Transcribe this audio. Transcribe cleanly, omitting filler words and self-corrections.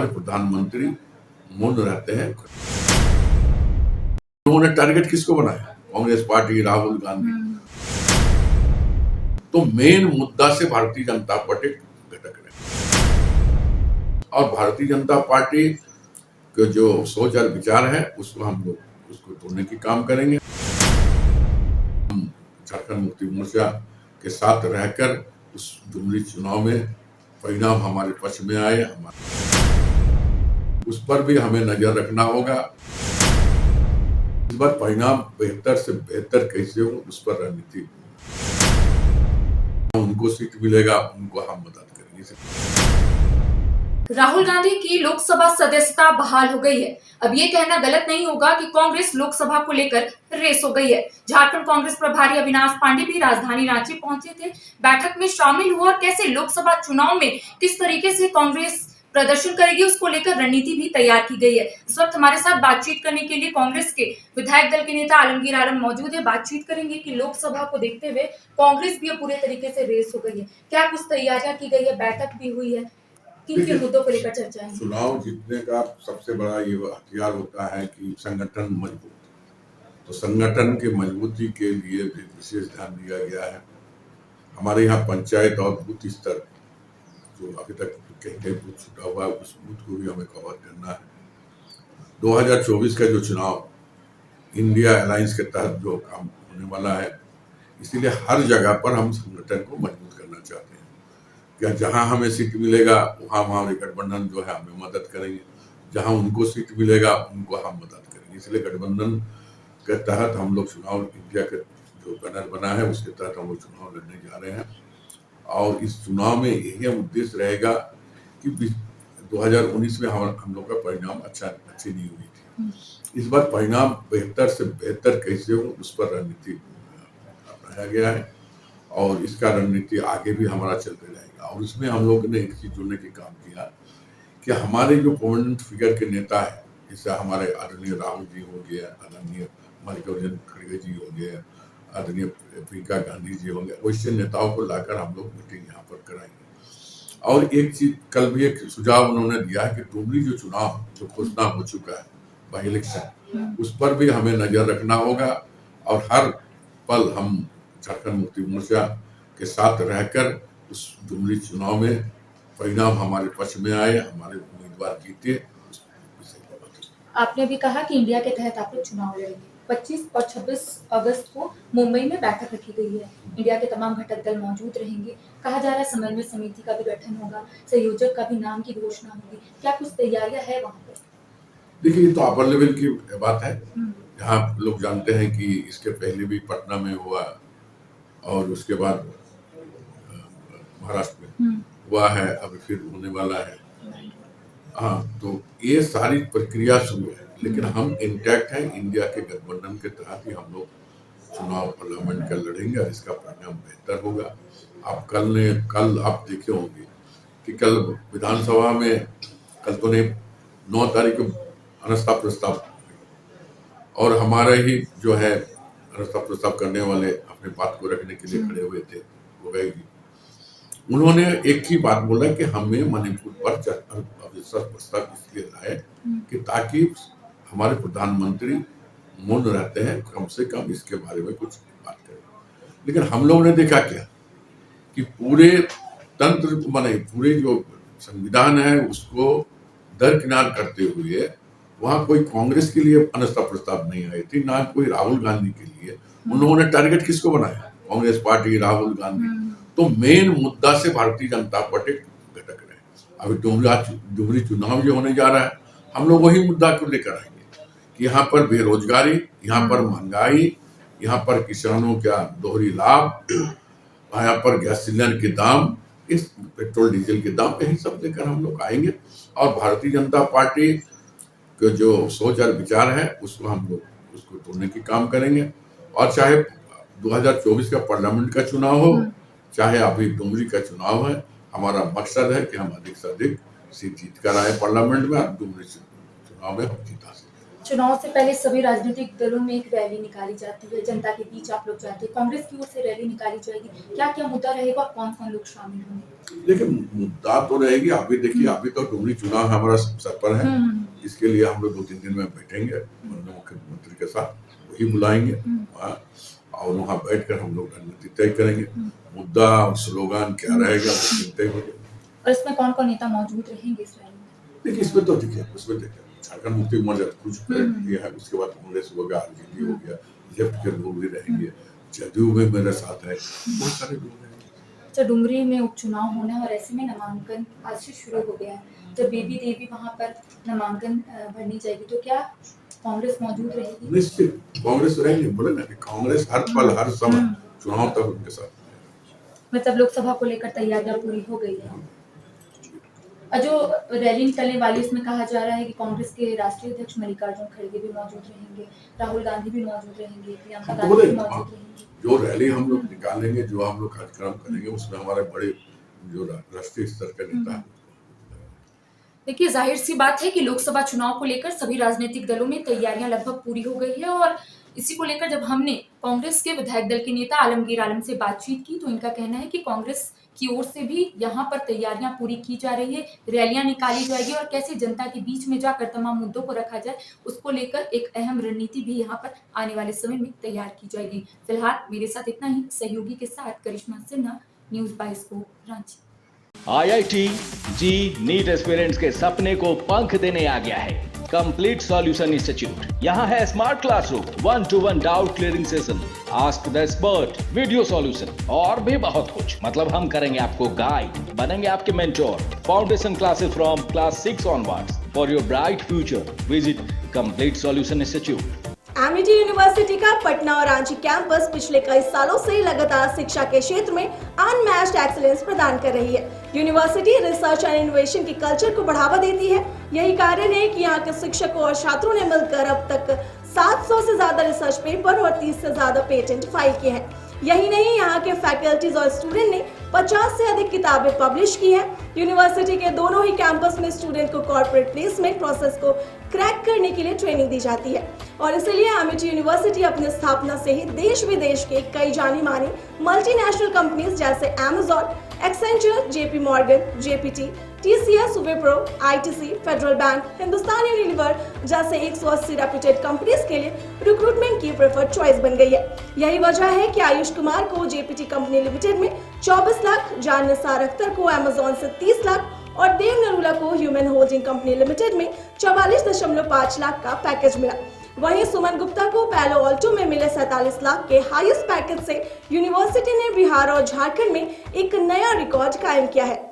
हमारे प्रधानमंत्री मौन रहते हैं। उन्होंने टारगेट किसको बनाया? कांग्रेस पार्टी, राहुल गांधी। तो मेन मुद्दा से भारतीय जनता पार्टी भटक रहे और भारतीय जनता पार्टी के जो सोच और विचार है उसको हम लोग उसको तोड़ने की काम करेंगे। हम झारखंड मुक्ति मोर्चा के साथ रहकर उस जुमली चुनाव में परिणाम हमारे पक्ष में आए, उस पर भी हमें नजर रखना होगा। इस बार परिणाम बेहतर से बेहतर कैसे हो उस पर रणनीति, उनको सीट मिलेगा उनको हम मदद करेंगे। राहुल गांधी की लोकसभा सदस्यता बहाल हो गई है। अब ये कहना गलत नहीं होगा कि कांग्रेस लोकसभा को लेकर रेस हो गई है। झारखंड कांग्रेस प्रभारी अविनाश पांडे भी राजधानी रांची पहुंचे थे, बैठक में शामिल हुए और कैसे लोकसभा चुनाव में किस तरीके से कांग्रेस प्रदर्शन करेगी उसको लेकर रणनीति भी तैयार की गई है। इस वक्त हमारे साथ बातचीत करने के लिए कांग्रेस के विधायक दल के नेता आलमगीर आलम मौजूद है। बातचीत करेंगे कि लोकसभा को देखते हुए कांग्रेस भी पूरे तरीके से रेस हो गई है, क्या कुछ तैयारियां की गई है, बैठक भी हुई है, किन मुद्दों को लेकर चर्चा है? चुनाव जीतने का सबसे बड़ा ये हथियार होता है कि संगठन मजबूत, तो संगठन के मजबूती के लिए भी विशेष ध्यान दिया गया है। हमारे यहाँ पंचायत और बूथ स्तर जो अभी तक कहीं बूथ छूटा हुआ है उस बूथ को भी हमें कवर करना है। 2024 का जो चुनाव इंडिया अलायंस के तहत जो काम होने वाला है, इसीलिए हर जगह पर हम संगठन को मजबूत करना चाहते हैं। क्या जहां हमें सीट मिलेगा वहां हमारे गठबंधन जो है हमें मदद करेंगे, जहां उनको सीट मिलेगा उनको हम मदद करेंगे। इसलिए गठबंधन के तहत हम लोग चुनाव, इंडिया के जो बैनर बना है उसके तहत हम लोग चुनाव लड़ने जा रहे हैं। और इस चुनाव में यही उद्देश्य रहेगा कि 2019 में हम लोग का परिणाम अच्छी नहीं हुई थी। इस बार परिणाम बेहतर से बेहतर कैसे हो उस पर रणनीति अपनाया गया है और इसका रणनीति आगे भी हमारा चलते रहेगा। और इसमें हम लोगों ने एक चीज जोड़ने की काम किया कि हमारे जो प्रोमिनेंट फिगर के नेता है, जैसे हमारे आदरणीय राहुल जी हो गए, आदरणीय मल्लिकार्जुन खड़गे जी हो गए, आदरणीय प्रियंका गांधी जी होंगे, वैसे नेताओं को लाकर हम लोग मीटिंग यहाँ पर कराएंगे। और एक चीज कल भी एक सुझाव उन्होंने दिया है कि डुमरी जो चुनाव जो घोषणा हो चुका है बाई इलेक्शन, उस पर भी हमें नजर रखना होगा और हर पल हम झारखंड मुक्ति मोर्चा के साथ रहकर उस डुमरी चुनाव में परिणाम हमारे पक्ष में आए, हमारे उम्मीदवार जीते। आपने भी कहा कि इंडिया के तहत आप लोग चुनाव लड़ेंगे। 25 और 26 अगस्त को मुंबई में बैठक रखी गई है, इंडिया के तमाम घटक दल मौजूद रहेंगे। कहा जा रहा है समन्वय समिति का भी गठन होगा, संयोजक का भी नाम की घोषणा होगी, क्या कुछ तैयारियां है वहाँ पर? देखिए, ये तो अपर लेवल की बात है। यहाँ लोग जानते हैं कि इसके पहले भी पटना में हुआ और उसके बाद महाराष्ट्र में हुआ है, अभी फिर होने वाला है। हाँ, तो ये सारी प्रक्रिया शुरू है, लेकिन हम इंटैक्ट हैं। इंडिया के गठबंधन के तहत ही हम लोग चुनाव पार्लियामेंट का लड़ेंगे और इसका परिणाम बेहतर होगा। आप कल आप देखे होंगे कि कल विधानसभा में कल तो नहीं 9 तारीख को अनास्था प्रस्ताव और हमारे ही जो है अनास्था प्रस्ताव करने वाले अपने बात को रखने के लिए खड़े हुए थे, वो गए। उन्होंने एक ही बात बोला कि हमें मणिपुर पर अविश्वास प्रस्ताव इसलिए लाए कि ताकि हमारे प्रधानमंत्री मौन रहते हैं, कम से कम इसके बारे में कुछ बात करें। लेकिन हम लोगों ने देखा क्या कि पूरे तंत्र माने पूरे जो संविधान है उसको दरकिनार करते हुए वहां कोई कांग्रेस के लिए अनास्था प्रस्ताव नहीं आई थी, ना कोई राहुल गांधी के लिए। उन्होंने टारगेट किसको बनाया? कांग्रेस पार्टी, राहुल गांधी। तो मेन मुद्दा से भारतीय जनता पार्टी भटक रहे हैं। अभी डुमरी चुनाव जो होने जा रहा है, हम लोग वही मुद्दा को लेकर आएंगे कि यहाँ पर बेरोजगारी, यहाँ पर महंगाई, यहाँ पर किसानों का दोहरी लाभ, यहाँ पर गैस सिलेंडर के दाम, इस पेट्रोल डीजल के दाम, यही सब लेकर हम लोग आएंगे। और भारतीय जनता पार्टी के जो सोच और विचार है उसको हम लोग उसको तोड़ने की काम करेंगे। और चाहे 2024 का पार्लियामेंट का चुनाव हो, चाहे अभी डुमरी का चुनाव है, हमारा मकसद है कि हम अधिक से अधिक सीट जीत कर आए पार्लियामेंट में और डुमरी चुनाव में हम जीता सकें। चुनाव से पहले सभी राजनीतिक दलों में एक रैली निकाली जाती है, जनता के बीच आप लोग जाते हैं, कांग्रेस की ओर से रैली निकाली जाएगी, क्या क्या मुद्दा रहेगा और कौन कौन लोग शामिल होंगे? देखिए, मुद्दा तो रहेगी। अभी देखिए, अभी तो डुमरी चुनाव हमारा सर पर है। इसके लिए हम लोग 2-3 दिन में बैठेंगे माननीय मुख्यमंत्री के साथ, वही बुलाएंगे वहाँ, और वहाँ बैठकर हम लोग रणनीति तय करेंगे। मुद्दा और स्लोगान क्या रहेगा वो तय हो जाएगा। और इसमें कौन कौन नेता मौजूद रहेंगे इस रैली में? देखिए, इसमें देखिए झारखंड मुक्ति मोर्चा कुछ ये है, उसके बाद कांग्रेस हो गया, आरजेडी हो गया, लेफ्ट के लोग भी रहेंगे, जदयू में मेरे साथ है, बहुत सारे लोग रहेंगे। अच्छा, डुमरी में उपचुनाव होना है और ऐसे में नामांकन आज से शुरू हो गया है, जब बेबी देवी वहां पर नामांकन भरनी जाएगी तो क्या कांग्रेस मौजूद रहेगी? निश्चित कांग्रेस रहेंगे। बोले ना कि कांग्रेस हर पल हर समय चुनाव तक उनके साथ है। मतलब लोकसभा को लेकर तैयारियां पूरी हो गई है। और जो रैली निकलने वाली उसमें कहा जा रहा है कि कांग्रेस के राष्ट्रीय अध्यक्ष मल्लिकार्जुन खड़गे भी मौजूद रहेंगे, राहुल गांधी भी मौजूद रहेंगे, प्रियंका गांधी भी मौजूद रहेंगी। जो रैली हम लोग निकालेंगे, जो हम लोग कार्यक्रम करेंगे, उसमें हमारे बड़े जो राष्ट्रीय स्तर के नेता हैं। देखिए, जाहिर सी बात है कि लोकसभा चुनाव को लेकर सभी राजनीतिक दलों में तैयारियां लगभग पूरी हो गई है और इसी को लेकर जब हमने कांग्रेस के विधायक दल के नेता आलमगीर आलम से बातचीत की तो इनका कहना है कि कांग्रेस की ओर से भी यहाँ पर तैयारियां पूरी की जा रही है, रैलियां निकाली जाएगी और कैसे जनता के बीच में जाकर तमाम मुद्दों को रखा जाए उसको लेकर एक अहम रणनीति भी यहाँ पर आने वाले समय में तैयार की जाएगी। फिलहाल मेरे साथ इतना ही, सहयोगी के साथ करिश्मा सिन्हा, न्यूज़ 22 को रांची। IIT जी नीट एस्पिरेंट्स के सपने को पंख देने आ गया है कंप्लीट सॉल्यूशन इंस्टीट्यूट। यहाँ है smart classroom, 1-to-1 doubt clearing session, ask the expert, video solution और भी बहुत कुछ। मतलब हम करेंगे आपको गाइड, बनेंगे आपके mentor. Foundation classes from class 6 onwards for your bright future. Visit complete solution institute. Amity university का पटना और रांची कैंपस पिछले कई सालों से लगातार शिक्षा के क्षेत्र में अनमैच्ड एक्सीलेंस प्रदान कर रही है। यूनिवर्सिटी रिसर्च एंड इनोवेशन के कल्चर को बढ़ावा देती है। यही कारण है कि यहाँ के शिक्षकों और छात्रों ने मिलकर अब तक 700 से ज्यादा रिसर्च पेपर और 30 से ज्यादा पेटेंट फाइल किए हैं। यही नहीं, यहाँ के फैकल्टीज और स्टूडेंट ने 50 से अधिक किताबें पब्लिश की हैं। यूनिवर्सिटी के दोनों ही कैंपस में स्टूडेंट को कॉर्पोरेट प्लेसमेंट प्रोसेस को क्रैक करने के लिए ट्रेनिंग दी जाती है और इसलिए एमिटी यूनिवर्सिटी अपनी स्थापना से ही देश विदेश के कई जानी मानी मल्टीनेशनल कंपनीज जैसे Amazon, Accenture, JP Morgan, GPT, TCS, Wipro, ITC, federal bank, Hindustan Unilever जैसे 180 रेप्यूटेड कंपनीज के लिए रिक्रूटमेंट की प्रेफर्ड चॉइस बन गई है। यही वजह है कि आयुष कुमार को जेपीटी कंपनी लिमिटेड में 24 लाख, जान निसार अख्तर को अमेज़न से 30 लाख और देव नरूला को ह्यूमन होल्डिंग कंपनी लिमिटेड में 44.5 लाख का पैकेज मिला। वहीं सुमन गुप्ता को पैलो ऑल्टो में मिले 47 लाख के हाईएस्ट पैकेज से यूनिवर्सिटी ने बिहार और झारखंड में एक नया रिकॉर्ड कायम किया है।